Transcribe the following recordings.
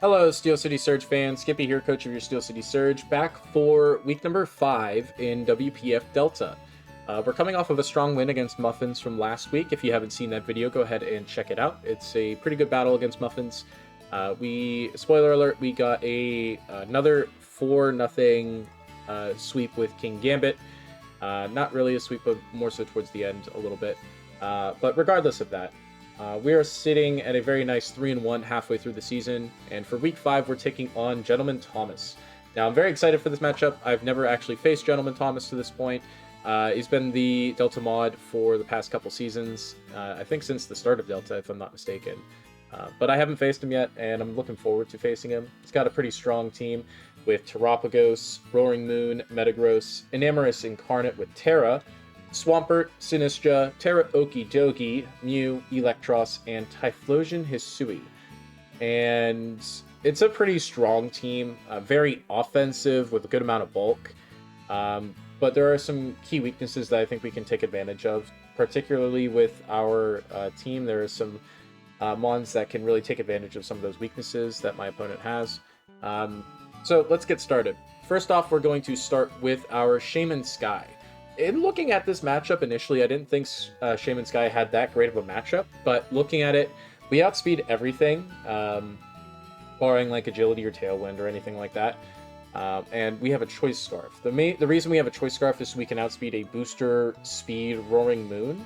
Hello, Steel City Surge fans. Kippy here, coach of your Steel City Surge, back for week number 5 in WPF Delta. We're coming off of a strong win against Muffins from last week. If you haven't seen that video, go ahead and check it out. It's a pretty good battle against Muffins. Spoiler alert, we got another 4-0 sweep with King Gambit. Not really a sweep, but more so towards the end a little bit. But regardless of that, we are sitting at a very nice 3-1 halfway through the season, and for week 5, we're taking on Gentleman Thomas. Now, I'm very excited for this matchup. I've never actually faced Gentleman Thomas to this point. He's been the Delta mod for the past couple seasons, I think since the start of Delta, if I'm not mistaken. But I haven't faced him yet, and I'm looking forward to facing him. He's got a pretty strong team with Terrapagos, Roaring Moon, Metagross, Enamorous Incarnate with Terra, Swampert, Sinistra, Terra Okidogi, Mew, Electros, and Typhlosion Hisui. And it's a pretty strong team, very offensive with a good amount of bulk. But there are some key weaknesses that I think we can take advantage of, particularly with our team. There are some mons that can really take advantage of some of those weaknesses that my opponent has. So let's get started. First off, we're going to start with our Shaman Sky. In looking at this matchup initially, I didn't think Shaman Sky had that great of a matchup, but looking at it, we outspeed everything, barring like Agility or Tailwind or anything like that. And we have a Choice Scarf. The reason we have a Choice Scarf is so we can outspeed a booster speed Roaring Moon,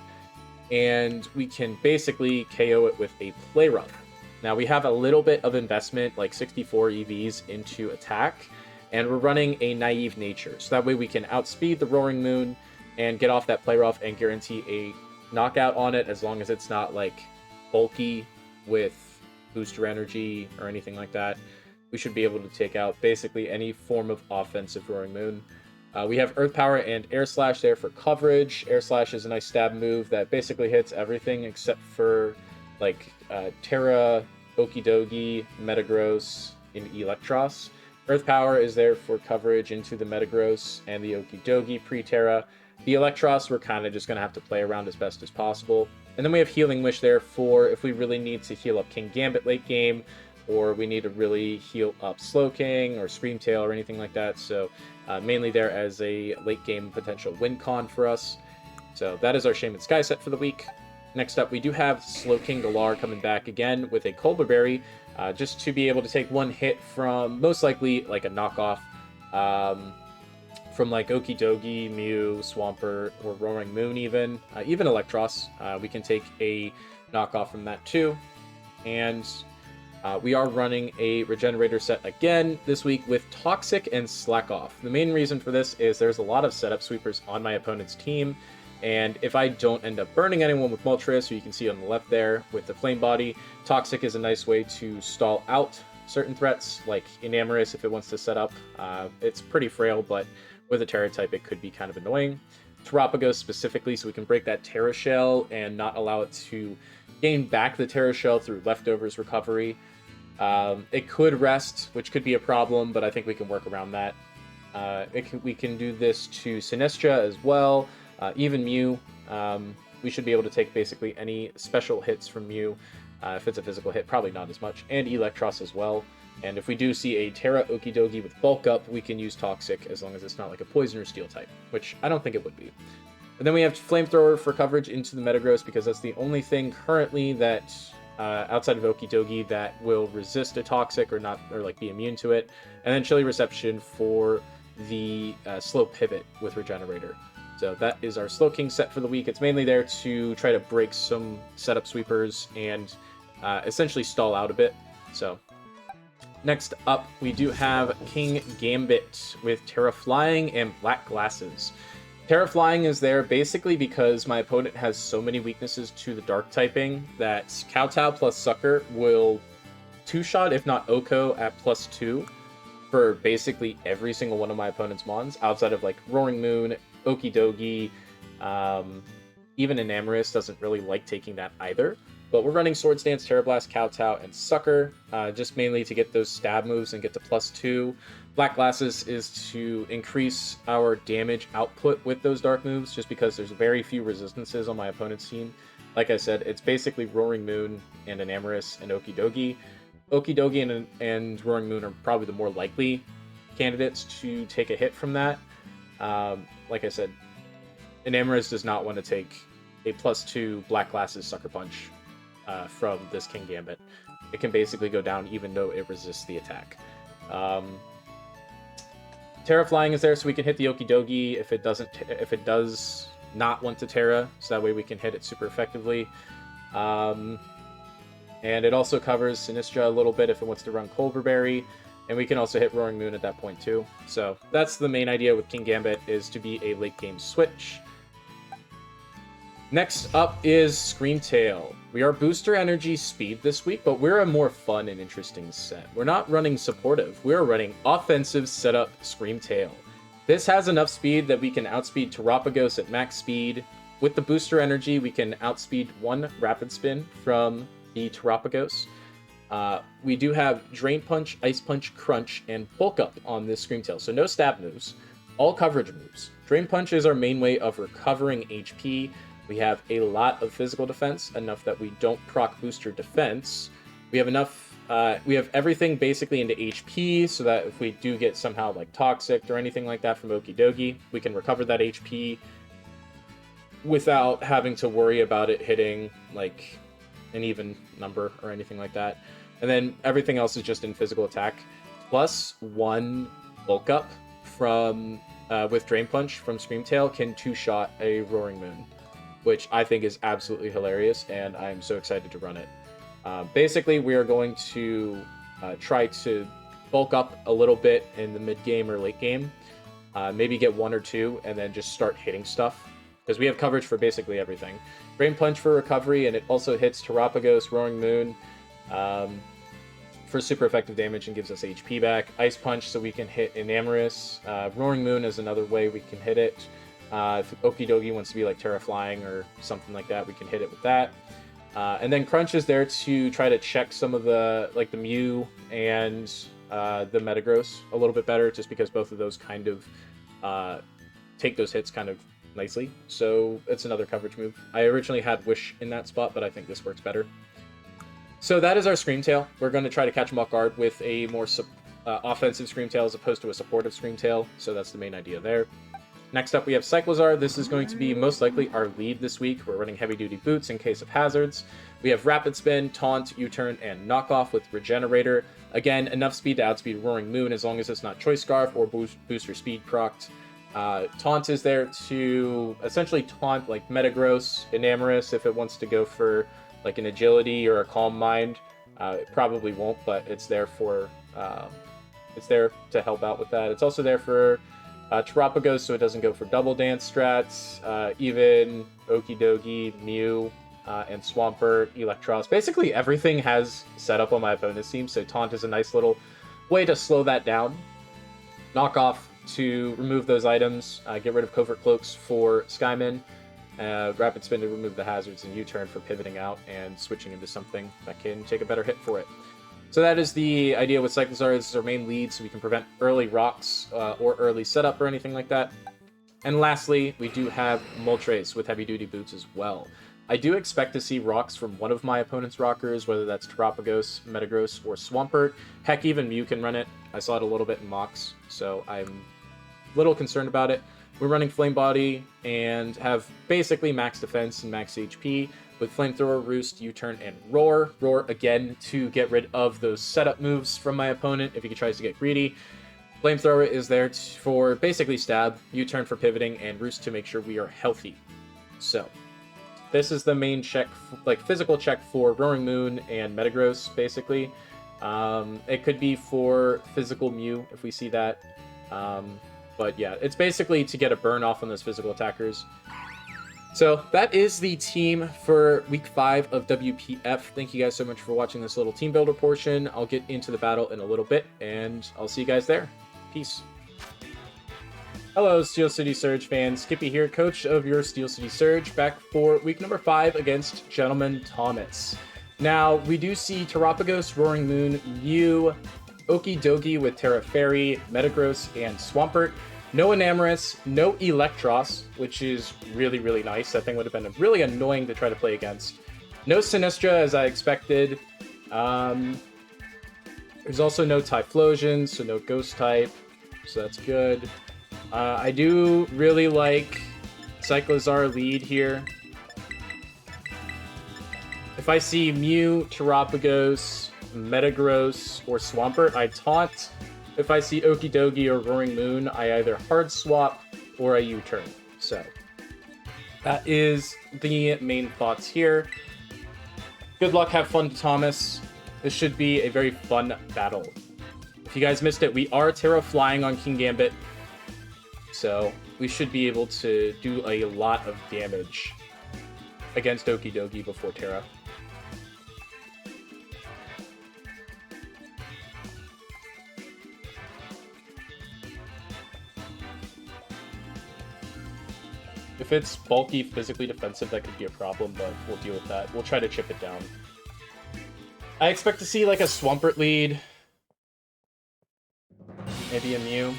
and we can basically KO it with a Play Rough. Now we have a little bit of investment, like 64 EVs into attack, and we're running a Naive Nature, so that way we can outspeed the Roaring Moon and get off that Play Rough and guarantee a knockout on it, as long as it's not like bulky with booster energy or anything like that. We should be able to take out basically any form of offensive Roaring Moon. We have Earth Power and Air Slash there for coverage. Air Slash is a nice stab move that basically hits everything except for like Terra, Okidogi, Metagross, and Electros. Earth Power is there for coverage into the Metagross and the Okidogi pre-Terra. The Electros, we're kind of just going to have to play around as best as possible. And then we have Healing Wish there for if we really need to heal up King Gambit late game, or we need to really heal up Slowking or Screamtail or anything like that. So mainly there as a late game potential win con for us. So that is our Shaman Sky set for the week. Next up, we do have Slowking Galar coming back again with a Colbur Berry, just to be able to take one hit from most likely like a knockoff from like Okidogi, Mew, Swampert, or Roaring Moon even Electros. We can take a knockoff from that too. And we are running a Regenerator set again this week with Toxic and Slack Off. The main reason for this is there's a lot of setup sweepers on my opponent's team, and if I don't end up burning anyone with Moltres, so you can see on the left there with the Flame Body, Toxic is a nice way to stall out certain threats, like Enamorous if it wants to set up. It's pretty frail, but with a Terra type it could be kind of annoying. Terrapagos specifically, so we can break that Terra Shell and not allow it to gain back the Terra Shell through leftovers recovery. It could rest, which could be a problem, but I think we can work around that. We can do this to Sinistra as well, even Mew. We should be able to take basically any special hits from Mew. If it's a physical hit, probably not as much, and Electros as well. And if we do see a Terra Okidogi with Bulk Up, we can use Toxic as long as it's not like a Poison or Steel type, which I don't think it would be. And then we have Flamethrower for coverage into the Metagross, because that's the only thing currently that outside of Okidogi that will resist a Toxic or not, or like be immune to it. And then Chilly Reception for the slow pivot with Regenerator. So that is our Slowking set for the week. It's mainly there to try to break some setup sweepers and essentially stall out a bit. So next up, we do have King Gambit with Terra Flying and Black Glasses. Terra Flying is there basically because my opponent has so many weaknesses to the Dark typing that Kowtow plus Sucker will two-shot, if not Oko, at +2 for basically every single one of my opponent's mons, outside of like Roaring Moon, Okidogi, even Enamorous doesn't really like taking that either. But we're running Swords Dance, Terra Blast, Kowtow, and Sucker, just mainly to get those stab moves and get to +2. Black Glasses is to increase our damage output with those dark moves, just because there's very few resistances on my opponent's team. Like I said, it's basically Roaring Moon and Enamorous and Okidogi. Okidogi and Roaring Moon are probably the more likely candidates to take a hit from that. Like I said, Enamorous does not want to take a +2 Black Glasses Sucker Punch from this King Gambit. It can basically go down even though it resists the attack. Terra Flying is there so we can hit the Okidogi if it does not want to Terra, so that way we can hit it super effectively. And it also covers Sinistra a little bit if it wants to run Culverberry, and we can also hit Roaring Moon at that point too. So that's the main idea with King Gambit, is to be a late game switch. Next up is Screamtail. We are booster energy speed this week, but we're a more fun and interesting set. We're not running supportive, we're running offensive setup Screamtail. This has enough speed that we can outspeed Terapagos at max speed. With the booster energy, we can outspeed one Rapid Spin from the Terapagos. We do have Drain Punch, Ice Punch, Crunch, and Bulk Up on this Screamtail, so no stab moves, all coverage moves. Drain Punch is our main way of recovering HP. We have a lot of physical defense, enough that we don't proc booster defense. We have enough, we have everything basically into HP, so that if we do get somehow like Toxic or anything like that from Okidogi, we can recover that HP without having to worry about it hitting like an even number or anything like that. And then everything else is just in physical attack. Plus one Bulk Up from, with Drain Punch from Screamtail can two-shot a Roaring Moon, which I think is absolutely hilarious, and I'm so excited to run it. Basically, we are going to try to bulk up a little bit in the mid-game or late game, maybe get one or two, and then just start hitting stuff, because we have coverage for basically everything. Drain Punch for recovery, and it also hits Terapagos, Roaring Moon for super effective damage and gives us HP back. Ice Punch so we can hit Enamorous. Roaring Moon is another way we can hit it. If Okidogi wants to be like Terra Flying or something like that, we can hit it with that. And then Crunch is there to try to check some of the, like the Mew and the Metagross a little bit better, just because both of those kind of take those hits kind of nicely. So it's another coverage move. I originally had Wish in that spot, but I think this works better. So that is our Screamtail. We're going to try to catch him off guard with a more offensive Screamtail as opposed to a supportive Screamtail. So that's the main idea there. Next up, we have Cyclozar. This is going to be most likely our lead this week. We're running heavy-duty boots in case of hazards. We have Rapid Spin, Taunt, U-Turn, and Knockoff with Regenerator. Again, enough speed to outspeed Roaring Moon as long as it's not Choice Scarf or booster speed procced. Taunt is there to essentially taunt like Metagross, Enamorous if it wants to go for like an Agility or a Calm Mind. It probably won't, but it's there for it's there to help out with that. It's also there for Terapagos, so it doesn't go for double dance strats, even Okidogi, Mew, and Swampert, Electros. Basically everything has set up on my opponent's team, so Taunt is a nice little way to slow that down. Knockoff to remove those items, get rid of Covert Cloaks for Skyman, Rapid Spin to remove the hazards, and U-Turn for pivoting out and switching into something that can take a better hit for it. So that is the idea with Cyclozar. This is our main lead, so we can prevent early rocks or early setup or anything like that. And lastly, we do have Moltres with heavy-duty boots as well. I do expect to see rocks from one of my opponent's rockers, whether that's Terapagos, Metagross, or Swampert. Heck, even Mew can run it. I saw it a little bit in mocks, so I'm a little concerned about it. We're running Flame Body and have basically max defense and max HP with Flamethrower, Roost, U-Turn, and Roar. Roar, again, to get rid of those setup moves from my opponent if he tries to get greedy. Flamethrower is there for basically stab, U-Turn for pivoting, and Roost to make sure we are healthy. So, this is the main check, like physical check for Roaring Moon and Metagross, basically. It could be for physical Mew if we see that. But yeah, it's basically to get a burn off on those physical attackers. So that is the team for week 5 of WPF. Thank you guys so much for watching this little team builder portion. I'll get into the battle in a little bit, and I'll see you guys there. Peace. Hello, Steel City Surge fans. Kippy here, coach of your Steel City Surge, back for week number 5 against Gentleman Thomas. Now, we do see Terapagos, Roaring Moon, Mew, Okidogi with Terra Fairy, Metagross, and Swampert. No Enamorous, no Electros, which is really, really nice. That thing would have been really annoying to try to play against. No Sinistra, as I expected. There's also no Typhlosion, so no Ghost type, so that's good. I do really like Cyclizar lead here. If I see Mew, Terapagos, Metagross, or Swampert, I taunt. If I see Okidogi or Roaring Moon, I either hard swap or I U-turn. So that is the main thoughts here. Good luck, have fun, Thomas. This should be a very fun battle. If you guys missed it, we are Terra flying on King Gambit, so we should be able to do a lot of damage against Okidogi before Terra. If it's bulky, physically defensive, that could be a problem, but we'll deal with that. We'll try to chip it down. I expect to see like a Swampert lead. Maybe a Mew.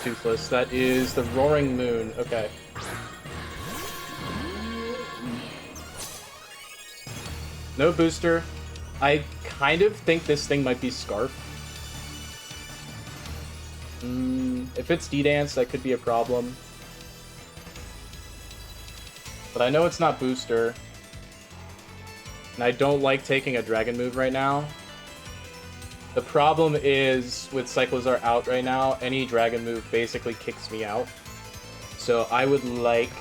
Toothless. That is the Roaring Moon. Okay. No booster. I kind of think this thing might be Scarf. If it's D-Dance, that could be a problem. But I know it's not booster. And I don't like taking a Dragon move right now. The problem is, with Cyclizar out right now, any Dragon move basically kicks me out. So I would like,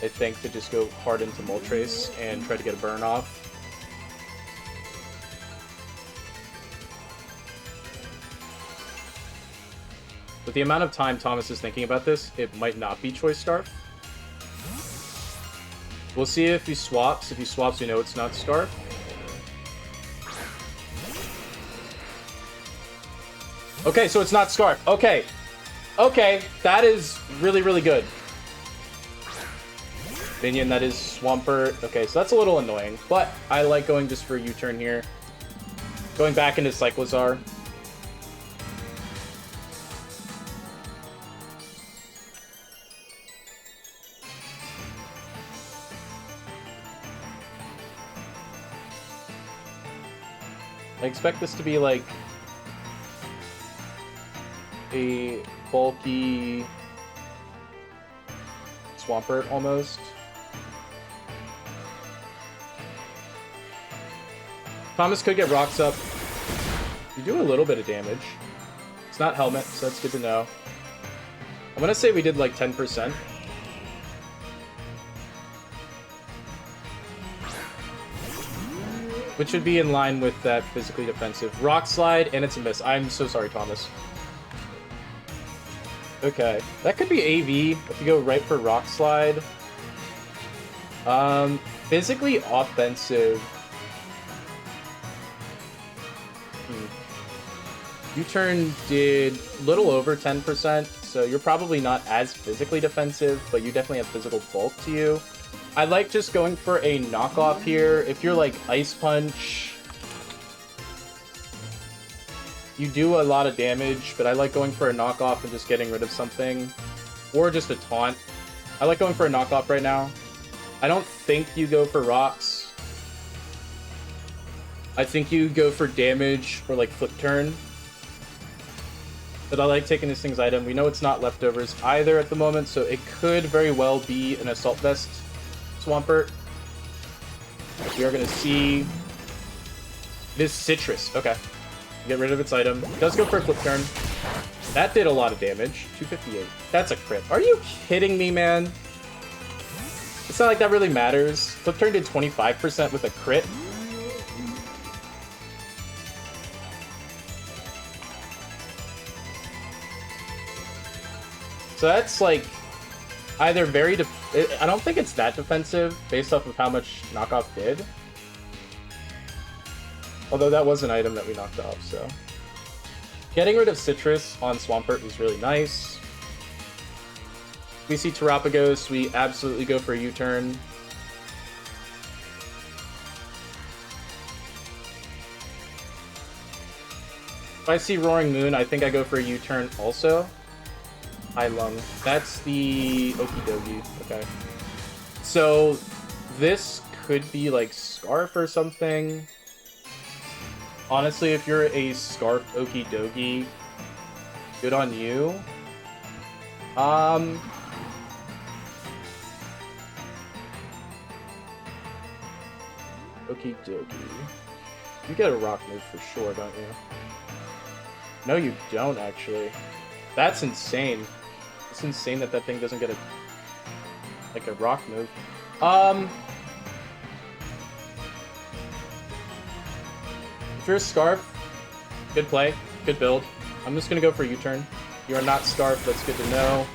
I think, to just go hard into Moltres and try to get a burn off. With the amount of time Thomas is thinking about this, it might not be Choice Scarf. We'll see if he swaps. If he swaps, we know it's not Scarf. Okay, so it's not Scarf. Okay. Okay, that is really, really good. Minion, that is Swampert. Okay, so that's a little annoying, but I like going just for a U-turn here. Going back into Cyclizar. I expect this to be like a bulky Swampert almost. Thomas could get rocks up. You do a little bit of damage. It's not Helmet, so that's good to know. I'm gonna say we did like 10%. Which should be in line with that physically defensive. Rock Slide, and it's a miss. I'm so sorry, Thomas. Okay. That could be AV if you go right for Rock Slide. Physically offensive. U-turn did a little over 10%, so you're probably not as physically defensive, but you definitely have physical bulk to you. I like just going for a knockoff here. If you're like Ice Punch, you do a lot of damage, but I like going for a knockoff and just getting rid of something. Or just a taunt. I like going for a knockoff right now. I don't think you go for rocks. I think you go for damage or like flip turn. But I like taking this thing's item. We know it's not leftovers either at the moment, so it could very well be an Assault Vest Swampert. We are going to see this Citrus. Okay. Get rid of its item. It does go for a flip turn. That did a lot of damage. 258. That's a crit. Are you kidding me, man? It's not like that really matters. Flip turn did 25% with a crit. So that's like either very I don't think it's that defensive based off of how much knockoff did. Although that was an item that we knocked off, so. Getting rid of Citrus on Swampert was really nice. We see Terapagos, we absolutely go for a U-turn. If I see Roaring Moon, I think I go for a U-turn also. High Lung. That's the Okidogi. Okay. So this could be like Scarf or something. Honestly, if you're a Scarf Okie Dokie, good on you. Okie dokie. You get a rock move for sure, don't you? No, you don't, actually. That's insane. It's insane that that thing doesn't get a rock move. If you're a Scarf, good play, good build. I'm just gonna go for U-turn. You are not Scarf, that's good to know.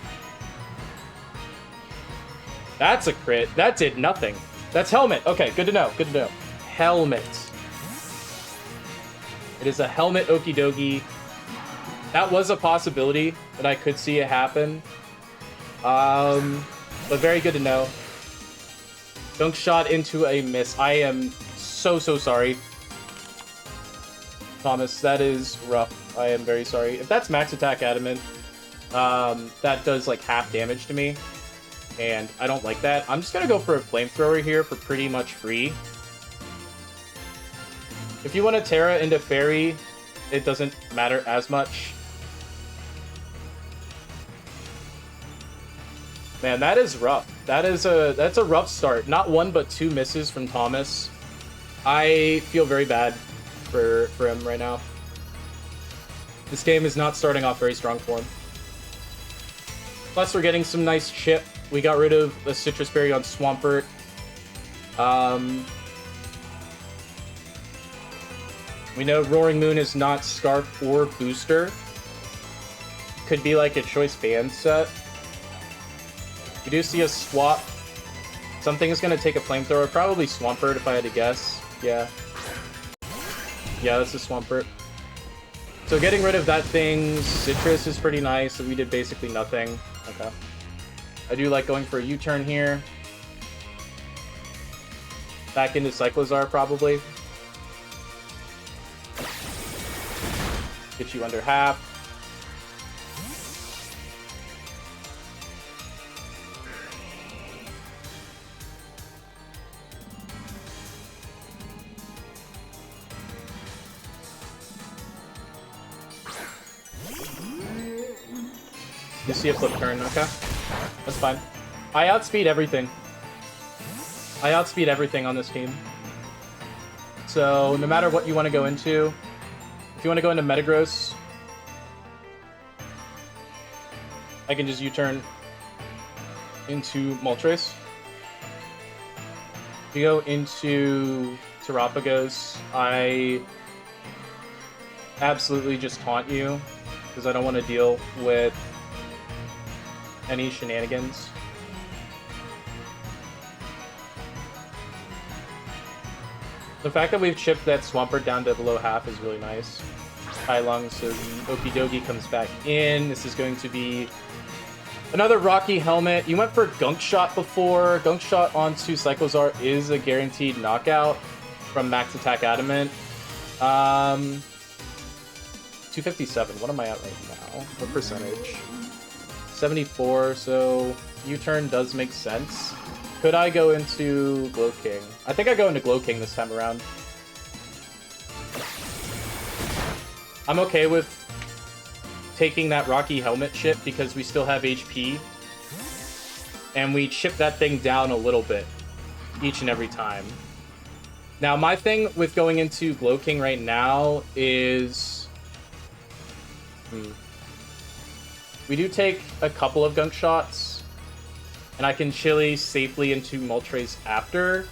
That's a crit. That did nothing. That's Helmet. Okay, good to know, good to know. Helmet. It is a Helmet Okie Dokie. That was a possibility that I could see it happen. But very good to know. Dunk shot into a miss. I am so sorry. Thomas, that is rough. I am very sorry. If that's max attack adamant, that does like half damage to me. And I don't like that. I'm just gonna go for a flamethrower here for pretty much free. If you want to Terra into Fairy, it doesn't matter as much. Man, that is rough. That's a rough start. Not one, but two misses from Thomas. I feel very bad for him right now. This game is not starting off very strong for him. Plus, we're getting some nice chip. We got rid of the Citrus Berry on Swampert. We know Roaring Moon is not Scarf or Booster. Could be like a choice band set. We do see a swap. Something is going to take a flamethrower. Probably Swampert if I had to guess. Yeah. Yeah, that's a Swampert. So getting rid of that thing, Citrus is pretty nice. So we did basically nothing. Okay. I do like going for a U-turn here. Back into Cyclozar probably. Get you under half. You see a flip turn, okay? That's fine. I outspeed everything. I outspeed everything on this team. So, no matter what you want to go into, if you want to go into Metagross, I can just U-turn into Moltres. If you go into Terapagos, I absolutely just taunt you, because I don't want to deal with any shenanigans. The fact that we've chipped that Swampert down to below half is really nice. High Lung, so the Okie Dokie comes back in. This is going to be another Rocky Helmet. You went for Gunk Shot before. Gunk Shot onto Cyclozar is a guaranteed knockout from Max Attack Adamant. 257. What am I at right now? What percentage? 74, so U-turn does make sense. Could I go into Glow King? I think I go into Glow King this time around. I'm okay with taking that Rocky Helmet chip because we still have HP. And we chip that thing down a little bit each and every time. Now, my thing with going into Glow King right now is... We do take a couple of Gunk Shots, and I can Chili safely into Moltres after.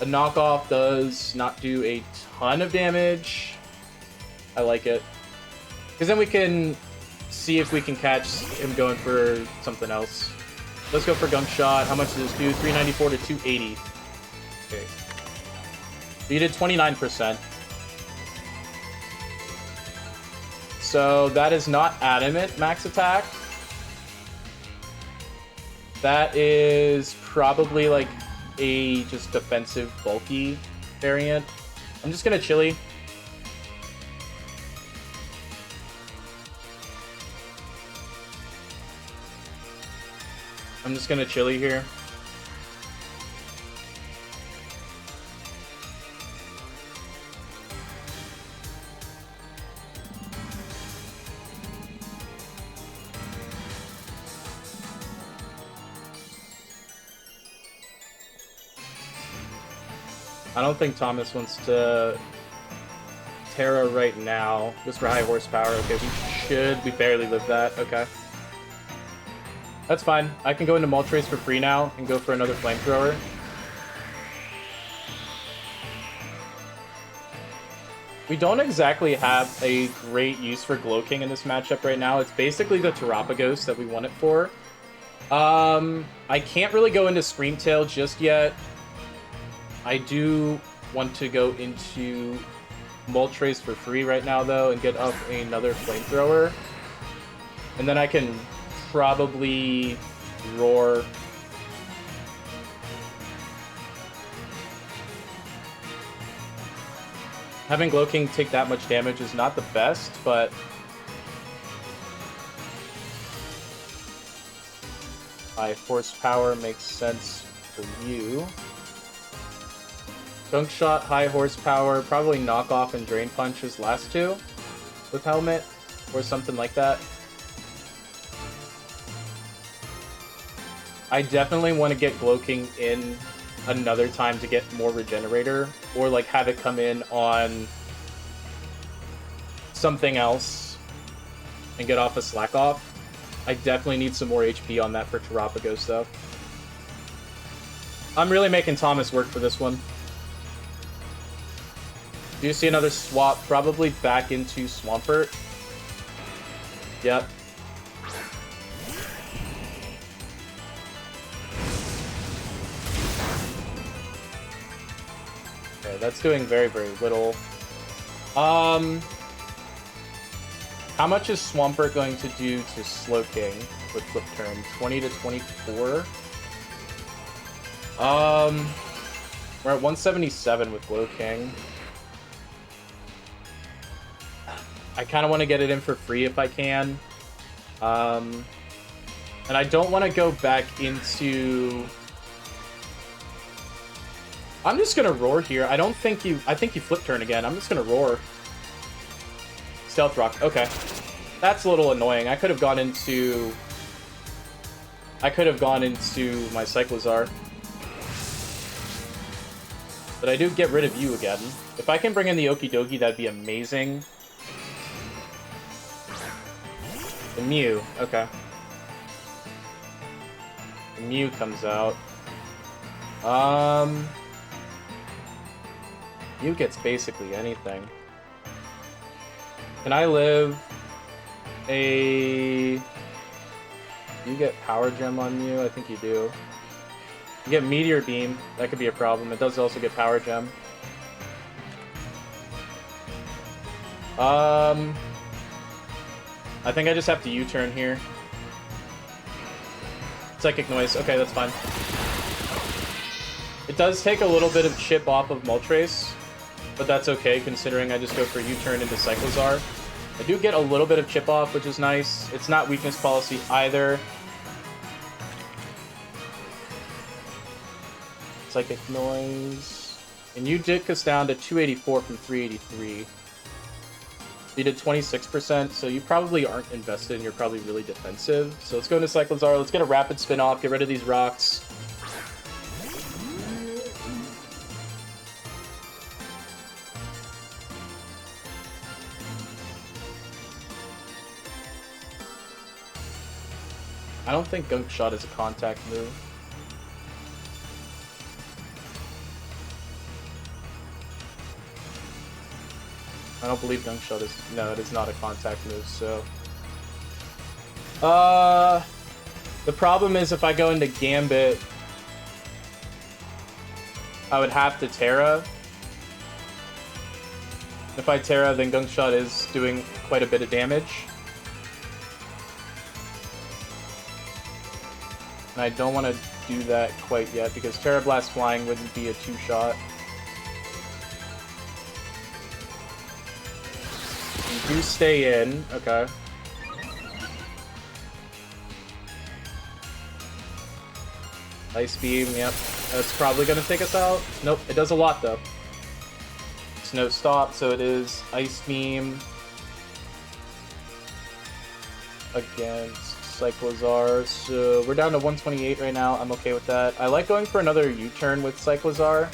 A knockoff does not do a ton of damage. I like it. Because then we can see if we can catch him going for something else. Let's go for Gunk Shot. How much does this do? 394 to 280. Okay. So you did 29%. So that is not Adamant Max Attack. That is probably like a just defensive bulky variant. I'm just gonna Chili. I'm just gonna Chili here. I don't think Thomas wants to Terra right now. Just for high horsepower. Okay, we barely live that. Okay. That's fine. I can go into Moltres for free now and go for another flamethrower. We don't exactly have a great use for Glow King in this matchup right now. It's basically the Terapagos that we want it for. I can't really go into Screamtail just yet. I do want to go into Moltres for free right now, though, and get up another Flamethrower. And then I can probably Roar. Having Glow King take that much damage is not the best, but high horsepower makes sense for you. Gunk Shot, high horsepower, probably Knock Off and Drain Punch his last two with Helmet, or something like that. I definitely want to get Glow King in another time to get more Regenerator, or like have it come in on something else and get off a Slack Off. I definitely need some more HP on that for Terapagos, though. I'm really making Thomas work for this one. Do you see another swap? Probably back into Swampert. Yep. Okay, that's doing very, very little. How much is Swampert going to do to Slowking with Flip Turn? 20 to 24? We're at 177 with Glow King. I kind of want to get it in for free if I can. And I don't want to go back into... I'm just going to Roar here. I think you Flip Turn again. I'm just going to Roar. Stealth Rock. Okay. That's a little annoying. I could have gone into my Cyclozar. But I do get rid of you again. If I can bring in the Okidogi, that'd be amazing. The Mew. Okay. The Mew comes out. Mew gets basically anything. Can I live a... You get Power Gem on Mew? I think you do. You get Meteor Beam. That could be a problem. It does also get Power Gem. I think I just have to U-turn here. Psychic Noise. Okay, that's fine. It does take a little bit of chip off of Moltres, but that's okay considering I just go for U-turn into Cyclozar. I do get a little bit of chip off, which is nice. It's not weakness policy either. Psychic Noise. And you dick us down to 284 from 383. You did 26%, so you probably aren't invested and you're probably really defensive. So let's go into Cyclozar. Let's get a rapid spin off, get rid of these rocks. I don't think Gunk Shot is a contact move. I don't believe Gunk Shot is... No, it is not a contact move, so... The problem is if I go into Gambit, I would have to Terra. If I Terra, then Gunk Shot is doing quite a bit of damage. And I don't want to do that quite yet, because Terra Blast Flying wouldn't be a two-shot. You do stay in, okay. Ice Beam, yep. That's probably going to take us out. Nope, it does a lot, though. It's no stop, so it is Ice Beam against Cyclozar. So we're down to 128 right now. I'm okay with that. I like going for another U-turn with Cyclozar.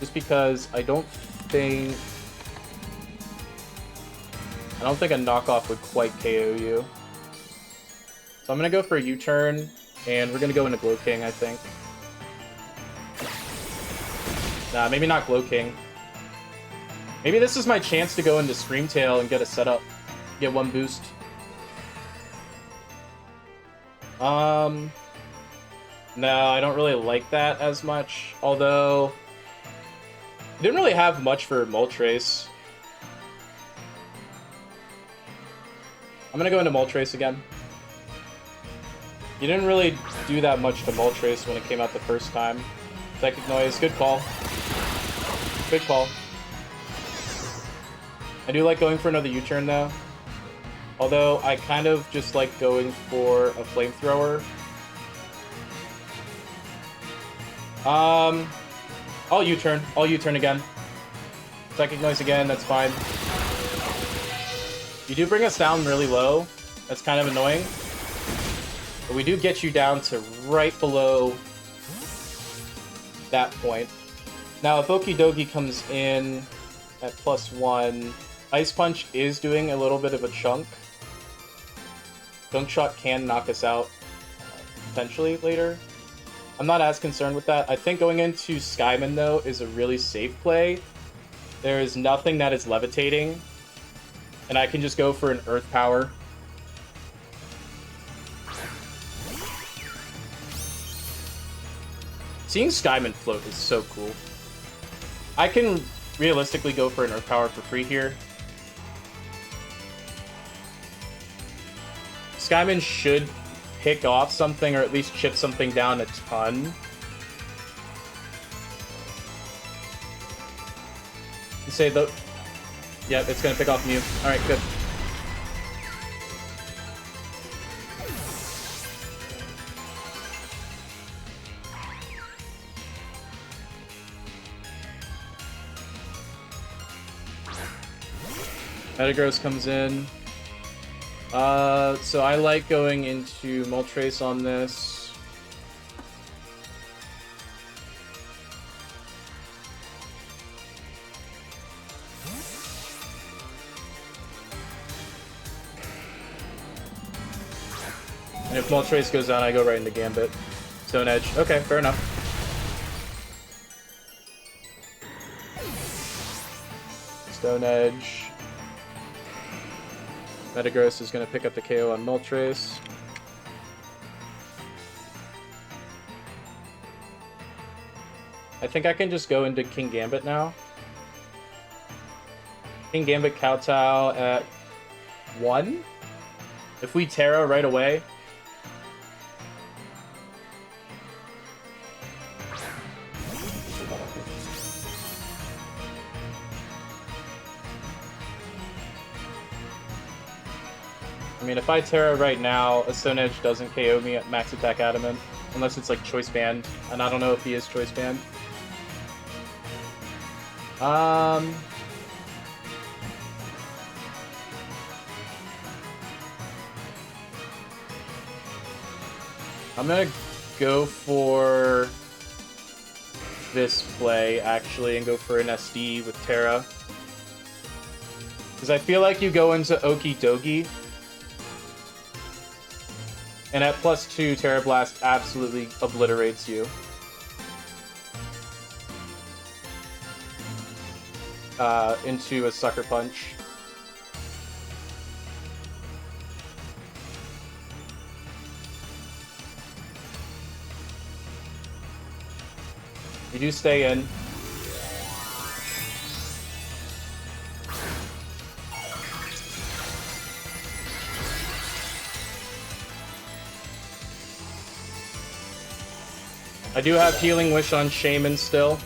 Just because I don't think a knockoff would quite KO you. So I'm gonna go for a U-turn, and we're gonna go into Glow King, I think. Nah, maybe not Glow King. Maybe this is my chance to go into Scream Tail and get a setup. Get one boost. No, I don't really like that as much. Although, I didn't really have much for Moltres. I'm gonna go into Moltres again. You didn't really do that much to Moltres when it came out the first time. Psychic Noise, good call. Good call. I do like going for another U-turn though. Although I kind of just like going for a Flamethrower. I'll U-turn. I'll U-turn again. Psychic Noise again, that's fine. You do bring us down really low. That's kind of annoying. But we do get you down to right below that point. Now, if Okidogi comes in at +1, Ice Punch is doing a little bit of a chunk. Dunk Shot can knock us out potentially later. I'm not as concerned with that. I think going into Skyman, though, is a really safe play. There is nothing that is levitating, and I can just go for an Earth Power. Seeing Skyman float is so cool. I can realistically go for an Earth Power for free here. Skyman should pick off something, or at least chip something down a ton. You say the... Yeah, it's gonna pick off Mew. Alright, good. Metagross comes in. So I like going into Moltres on this. And if Moltres goes down, I go right into Gambit. Stone Edge. Okay, fair enough. Stone Edge. Metagross is going to pick up the KO on Moltres. I think I can just go into King Gambit now. King Gambit Kowtow at 1. If we Terra right away. I mean, if I Terra right now, a Stone Edge doesn't KO me at Max Attack Adamant. Unless it's like Choice Band. And I don't know if he is Choice Band. I'm gonna go for this play, actually, and go for an SD with Terra. Because I feel like you go into Okidogi. And at +2, Terra Blast absolutely obliterates you. Into a Sucker Punch. You do stay in. I do have Healing Wish on Shaman still.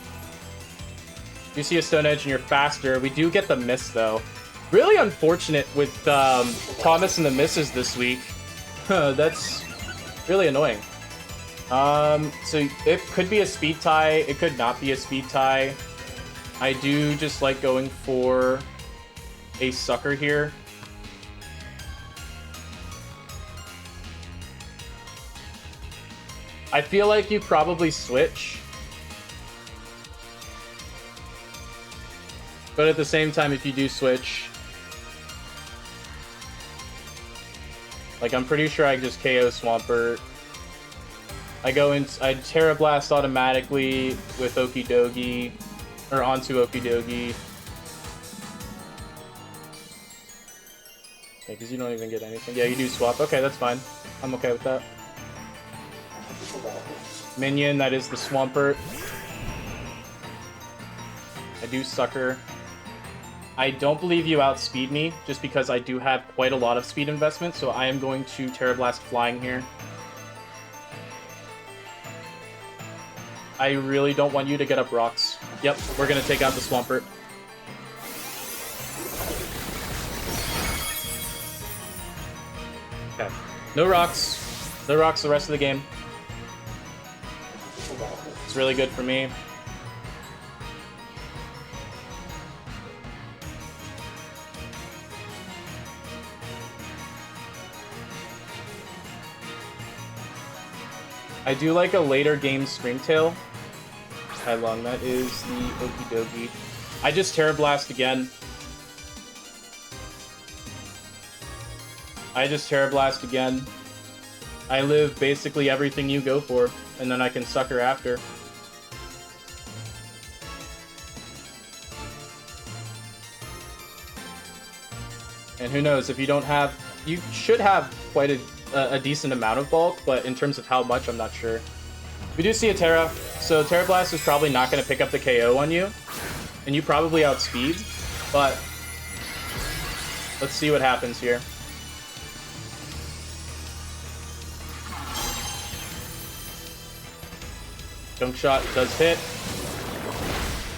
You see a Stone Edge and you're faster. We do get the miss, though. Really unfortunate with Thomas and the misses this week. That's really annoying. So it could be a speed tie. It could not be a speed tie. I do just like going for a sucker here. I feel like you probably switch. But at the same time, if you do switch, like, I'm pretty sure I just KO Swampert. I Terra Blast automatically with Okidogi, or onto Okidogi. Yeah, because you don't even get anything. Yeah, you do swap. Okay, that's fine. I'm okay with that. Minion, that is the Swampert. I do Sucker. I don't believe you outspeed me, just because I do have quite a lot of speed investment, so I am going to Terra Blast Flying here. I really don't want you to get up rocks. Yep, we're going to take out the Swampert. Okay. No rocks. No rocks the rest of the game. It's really good for me. I do like a later game Screamtail. How long that is the Okidogi. I just Terra Blast again. I live basically everything you go for, and then I can Sucker after. And who knows, if you don't have... You should have quite a decent amount of bulk, but in terms of how much, I'm not sure. We do see a Terra, so Terra Blast is probably not going to pick up the KO on you, and you probably outspeed, but let's see what happens here. Junk Shot does hit.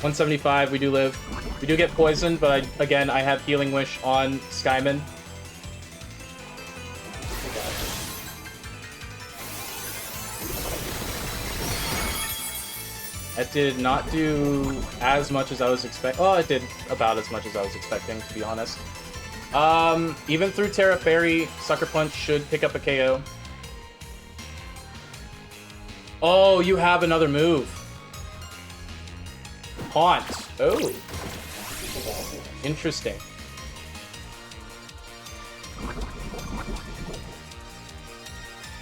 175, we do live. We do get poisoned, but again, I have Healing Wish on Skyman. That did not do as much as I was expecting. Oh, it did about as much as I was expecting, to be honest. Even through Terra Fairy, Sucker Punch should pick up a KO. Oh, you have another move. Haunt. Oh. Interesting.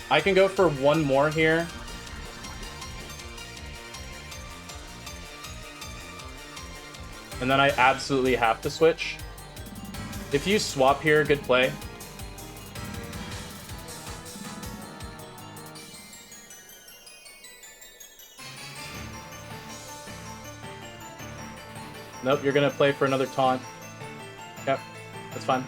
I can go for one more here. And then I absolutely have to switch. If you swap here, good play. Nope, you're gonna play for another taunt. Yep, that's fine.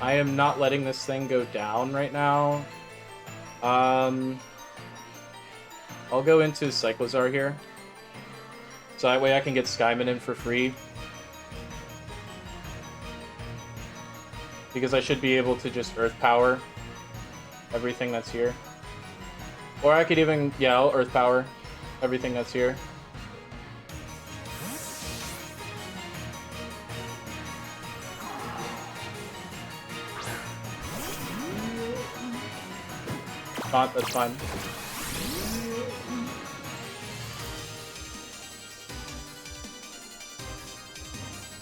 I am not letting this thing go down right now. I'll go into Cyclozar here. So that way I can get Skyman in for free. Because I should be able to just Earth Power everything that's here. Or I could even, yeah, I'll Earth Power everything that's here. Not, that's fine.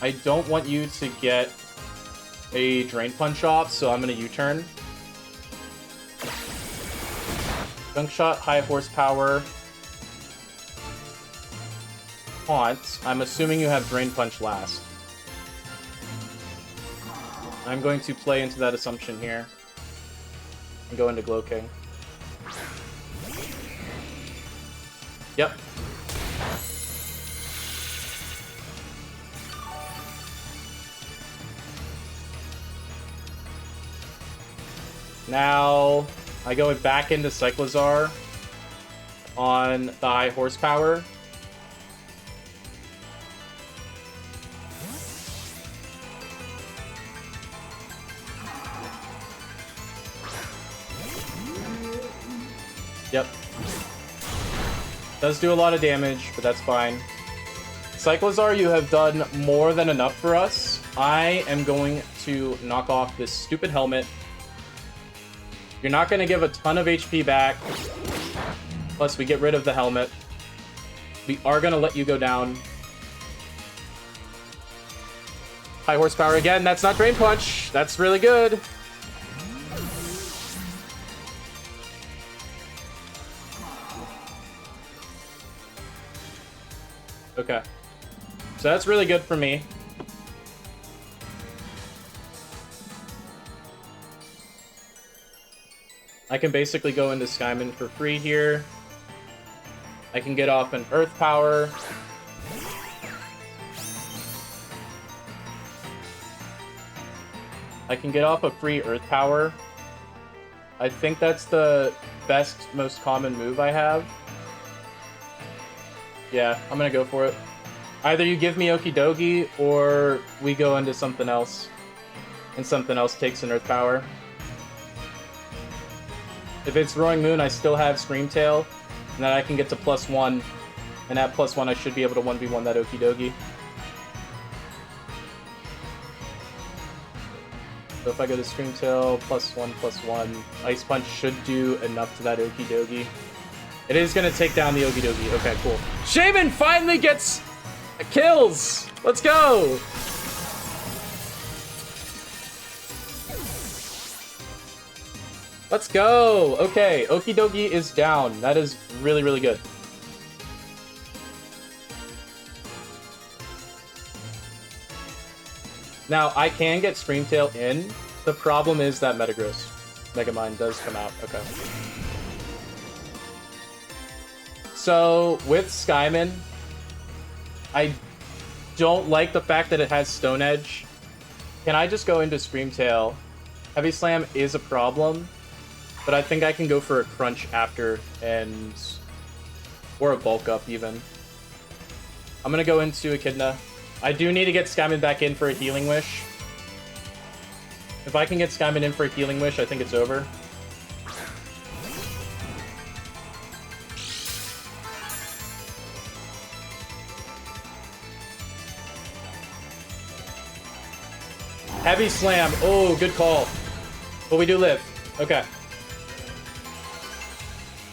I don't want you to get a Drain Punch off, so I'm gonna U-turn. Junk Shot, high horsepower. Haunt. I'm assuming you have Drain Punch last. I'm going to play into that assumption here. And go into Glow King. Yep. Now, I go back into Cyclozar on the high horsepower. Yep. Does do a lot of damage, but that's fine. Cyclozar, you have done more than enough for us. I am going to knock off this stupid helmet. You're not going to give a ton of HP back. Plus, we get rid of the helmet. We are going to let you go down. High horsepower again. That's not Drain Punch. That's really good. Okay. So that's really good for me. I can basically go into Skyman for free here. I can get off an Earth Power. I can get off a free Earth Power. I think that's the best, most common move I have. Yeah, I'm gonna go for it. Either you give me Okie Dokie, or we go into something else. And something else takes an Earth Power. If it's Roaring Moon, I still have Screamtail, and then I can get to +1. And at +1, I should be able to 1v1 that Okie Dokie. So if I go to Screamtail, +1/+1, Ice Punch should do enough to that Okie Dokie. It is going to take down the Okie Dokie. Okay, cool. Shaman finally gets kills! Let's go! Let's go! Okay, Okie Dokie is down. That is really, really good. Now, I can get Screamtail in. The problem is that Metagross. Megamind does come out. Okay. So, with Skyman, I don't like the fact that it has Stone Edge. Can I just go into Screamtail? Heavy Slam is a problem, but I think I can go for a Crunch after, and... or a Bulk Up, even. I'm gonna go into Echidna. I do need to get Skyman back in for a Healing Wish. If I can get Skyman in for a Healing Wish, I think it's over. Heavy Slam. Oh, good call. But we do live. Okay.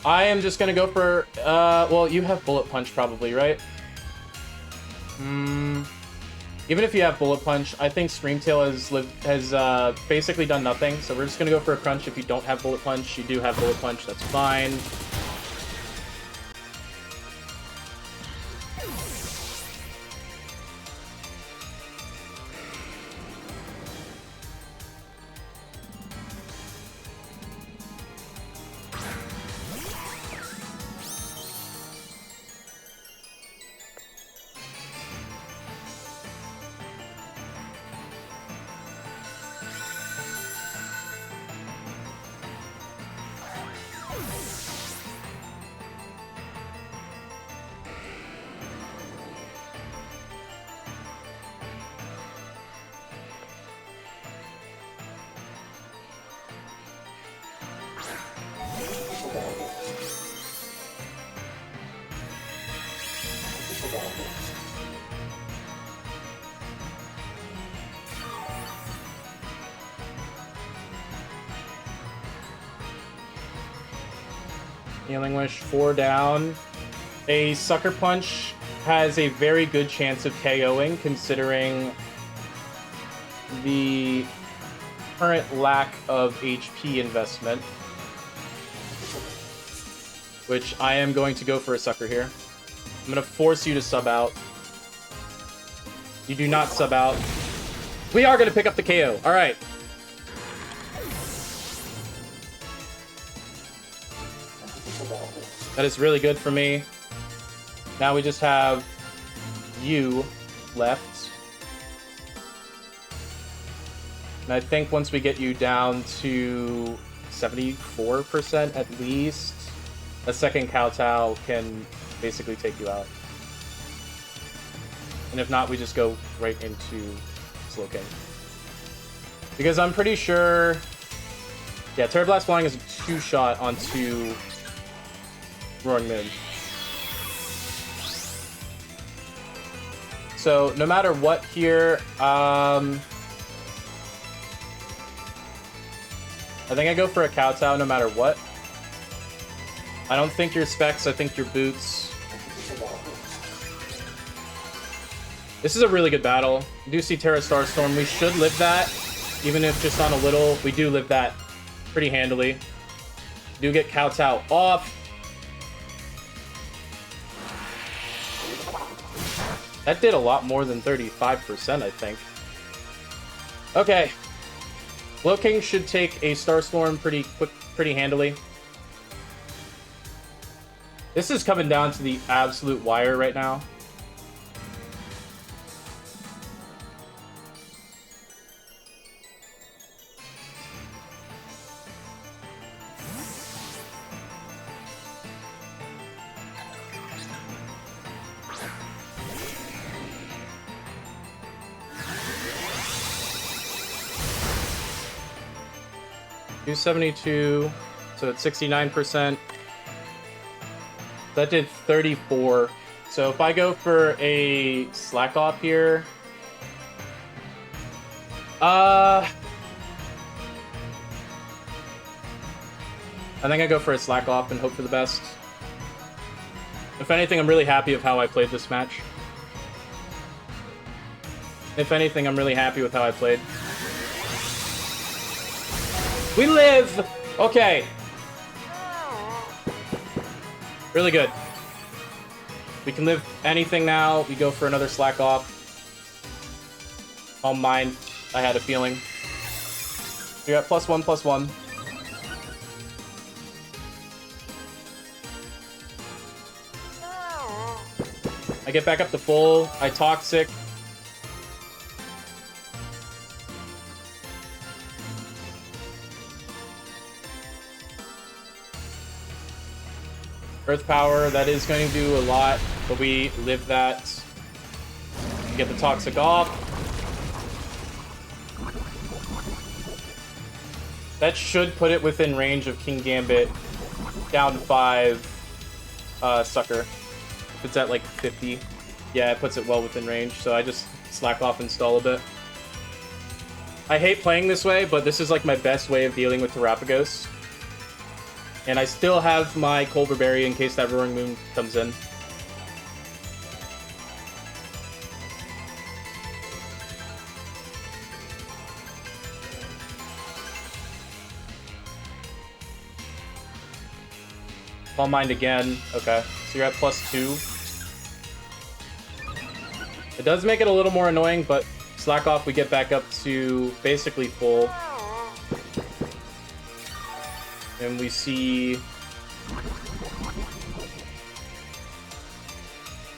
I am just going to go for... well, you have Bullet Punch probably, right? Even if you have Bullet Punch, I think Screamtail has basically done nothing. So we're just going to go for a Crunch. If you don't have Bullet Punch, you do have Bullet Punch. That's fine. Healing Wish, 4 down. A Sucker Punch has a very good chance of KOing, considering the current lack of HP investment. Which I am going to go for a Sucker here. I'm going to force you to sub out. You do not sub out. We are going to pick up the KO. All right. That is really good for me. Now we just have you left. And I think once we get you down to 74% at least, a second Kowtow can basically take you out. And if not, we just go right into Slowking. Because I'm pretty sure... yeah, Terrablast Flying is a 2-shot onto Roaring Moon. So, no matter what here, I think I go for a Kowtow no matter what. I don't think your specs, I think your boots. This is a really good battle. We do see Terra Starstorm. We should live that, even if just on a little. We do live that pretty handily. We do get Kowtow off. That did a lot more than 35%, I think. Okay. King should take a Starstorm pretty handily. This is coming down to the absolute wire right now. $272, so it's 69%. That did 34. So if I go for a slack off here, I think I go for a slack off and hope for the best. If anything, I'm really happy with how I played this match. If anything, I'm really happy with how I played. We live! Okay. Really good. We can live anything now. We go for another slack off. Oh, mine. I had a feeling. You're at +1/+1. I get back up to full. I toxic. Earth Power, that is going to do a lot, but we live that. Get the Toxic off. That should put it within range of King Gambit. Down to 5. Sucker. If it's at like 50. Yeah, it puts it well within range, so I just slack off and stall a bit. I hate playing this way, but this is like my best way of dealing with Terrapagos. And I still have my Colbur Berry in case that Roaring Moon comes in. Calm Mind again. Okay, so you're at +2. It does make it a little more annoying, but slack off, we get back up to basically full. And we see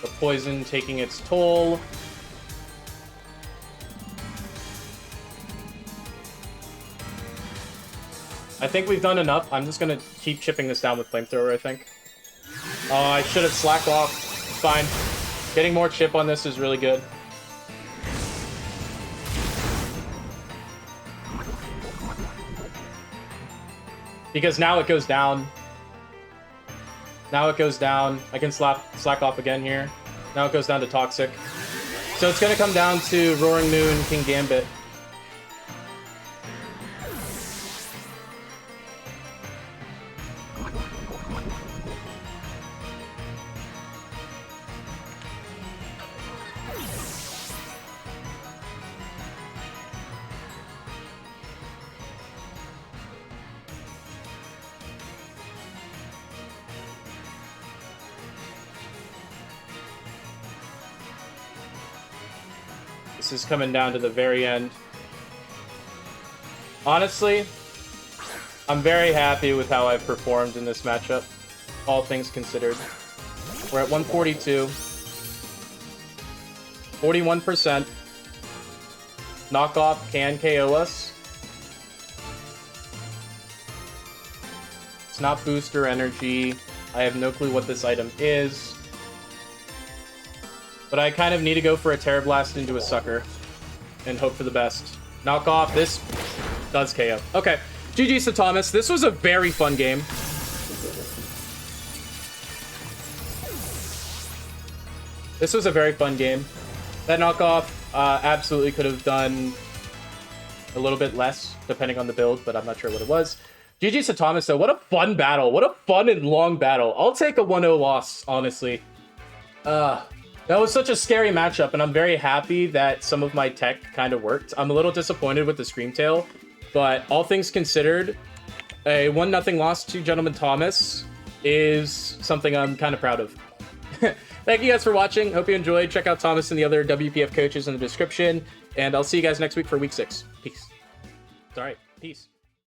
the poison taking its toll. I think we've done enough. I'm just going to keep chipping this down with Flamethrower, I think. Oh, I should have slacked off. It's fine. Getting more chip on this is really good. Because now it goes down. Now it goes down. I can slack off again here. Now it goes down to Toxic. So it's going to come down to Roaring Moon, King Gambit. This is coming down to the very end. Honestly, I'm very happy with how I've performed in this matchup, all things considered. We're at 142. 41%. Knockoff can KO us. It's not booster energy. I have no clue what this item is. But I kind of need to go for a Terra Blast into a Sucker and hope for the best. Knock off. This does KO. Okay. GG to Thomas. This was a very fun game. This was a very fun game. That knockoff absolutely could have done a little bit less depending on the build, but I'm not sure what it was. GG to Thomas, though. What a fun battle. What a fun and long battle. I'll take a 1-0 loss, honestly. That was such a scary matchup, and I'm very happy that some of my tech kind of worked. I'm a little disappointed with the Screamtail, but all things considered, a 1-0 loss to Gentleman Thomas is something I'm kind of proud of. Thank you guys for watching. Hope you enjoyed. Check out Thomas and the other WPF coaches in the description, and I'll see you guys next week for week 6. Peace. It's all right. Peace.